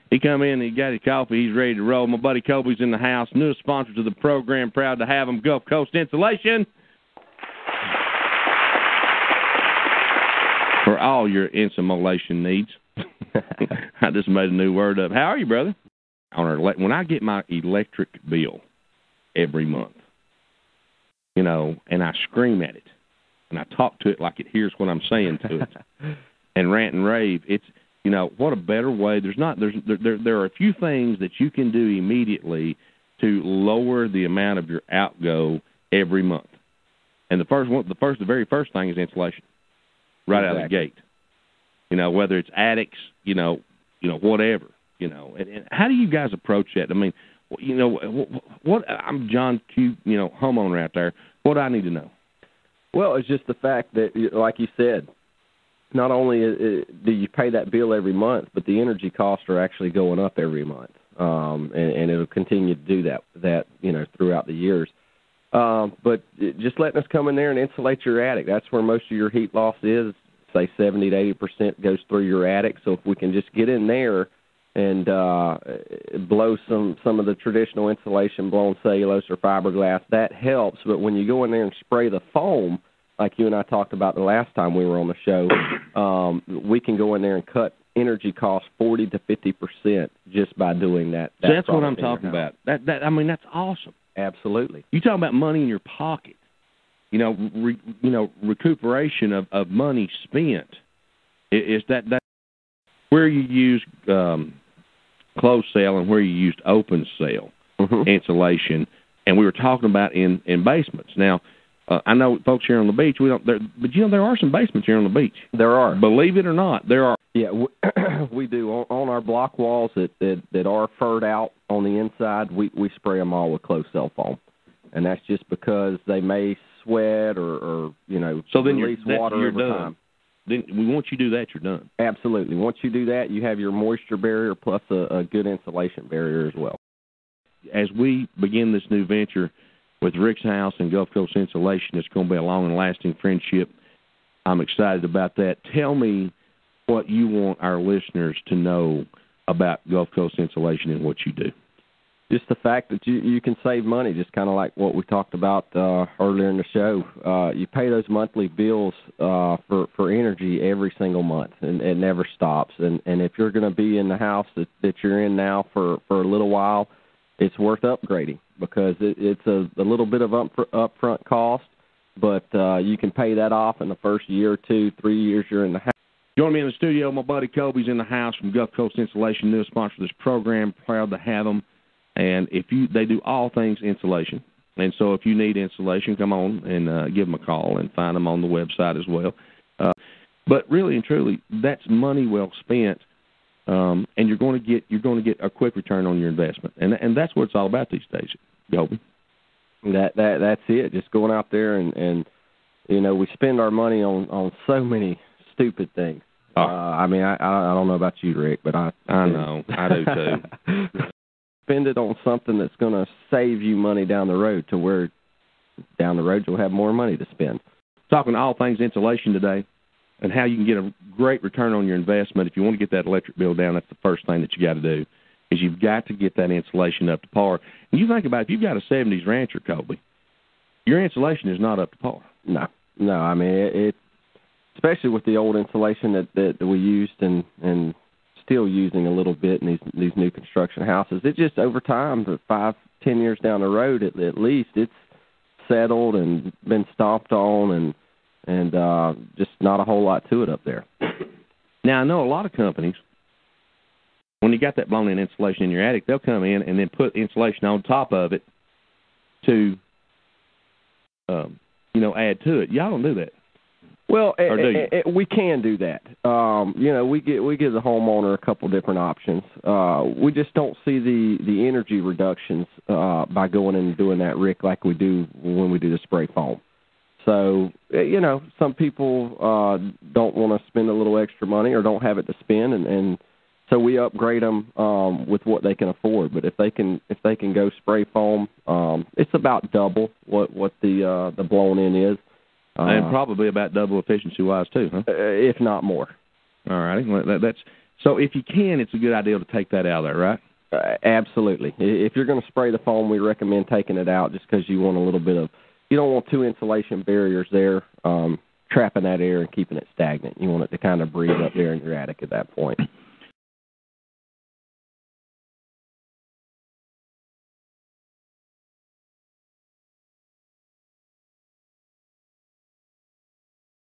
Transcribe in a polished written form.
He come in, he got his coffee, he's ready to roll. My buddy Kobe's in the house, newest sponsor to the program. Proud to have him, Gulf Coast Insulation. For all your insulation needs. I just made a new word up. How are you, brother? When I get my electric bill every month, you know, and I scream at it, and I talk to it like it hears what I'm saying to it, and rant and rave, it's, you know, what a better way. There are a few things that you can do immediately to lower the amount of your outgo every month. And the very first thing is insulation. Right out of the gate, you know, whether it's attics, you know, whatever, you know. And how do you guys approach that? I mean, you know, what I'm John Q, you know, homeowner out there. What do I need to know? Well, it's just the fact that, like you said, not only do you pay that bill every month, but the energy costs are actually going up every month, and it'll continue to do that you know, throughout the years. But just letting us come in there and insulate your attic. That's where most of your heat loss is. Say 70 to 80% goes through your attic. So if we can just get in there and blow some of the traditional insulation, blown cellulose or fiberglass, that helps. But when you go in there and spray the foam, like you and I talked about the last time we were on the show, we can go in there and cut energy costs 40 to 50% just by doing that. So that's what I'm talking about. I mean, that's awesome. Absolutely. You talk about money in your pocket, you know, recuperation of money spent. Is that where you use closed cell and where you used open cell insulation? And we were talking about in basements. Now, I know folks here on the beach, but you know, there are some basements here on the beach. There are. Believe it or not, there are. Yeah, we do. On our block walls that are furred out on the inside, we spray them all with closed cell foam. And that's just because they may sweat or you know, so then release water over done. time. Then once you do that, you're done. Absolutely. Once you do that, you have your moisture barrier plus a good insulation barrier as well. As we begin this new venture with Rick's House and Gulf Coast Insulation, it's going to be a long and lasting friendship. I'm excited about that. Tell me what you want our listeners to know about Gulf Coast Insulation and what you do. Just the fact that you can save money, just kind of like what we talked about earlier in the show. You pay those monthly bills for energy every single month, and it never stops. And if you're going to be in the house that you're in now for a little while, it's worth upgrading because it's a little bit of upfront cost, but you can pay that off in the first year or 2, 3 years you're in the house. Join me in the studio. My buddy Kobe's in the house from Gulf Coast Insulation, newest sponsor of this program. Proud to have them. And they do all things insulation. And so if you need insulation, come on and give them a call and find them on the website as well. But really and truly, that's money well spent, and you're going to get a quick return on your investment. And that's what it's all about these days, Kobe. That's it. Just going out there and you know, we spend our money on so many stupid things. I mean, I don't know about you, Rick, but I know. I do too. Spend it on something that's going to save you money down the road, to where down the road you'll have more money to spend. Talking all things insulation today and how you can get a great return on your investment. If you want to get that electric bill down, that's the first thing that you got to do, is you've got to get that insulation up to par. And you think about it, if you've got a 70s rancher, Kobe, your insulation is not up to par. No. I mean, it especially with the old insulation that we used and still using a little bit in these new construction houses. It just, over time, 5-10 years down the road at least, it's settled and been stomped on and just not a whole lot to it up there. Now, I know a lot of companies, when you got that blown-in insulation in your attic, they'll come in and then put insulation on top of it to, add to it. Y'all don't do that. Well, we can do that. We give the homeowner a couple different options. We just don't see the energy reductions by going in and doing that, Rick, like we do when we do the spray foam. So, some people don't want to spend a little extra money or don't have it to spend, and so we upgrade them with what they can afford. But if they can go spray foam, it's about double what the blown in is. And probably about double efficiency-wise, too, huh? If not more. All righty. That's So if you can, it's a good idea to take that out of there, right? Absolutely. If you're going to spray the foam, we recommend taking it out just because you want a little bit of, you don't want two insulation barriers there trapping that air and keeping it stagnant. You want it to kind of breathe up there in your attic at that point.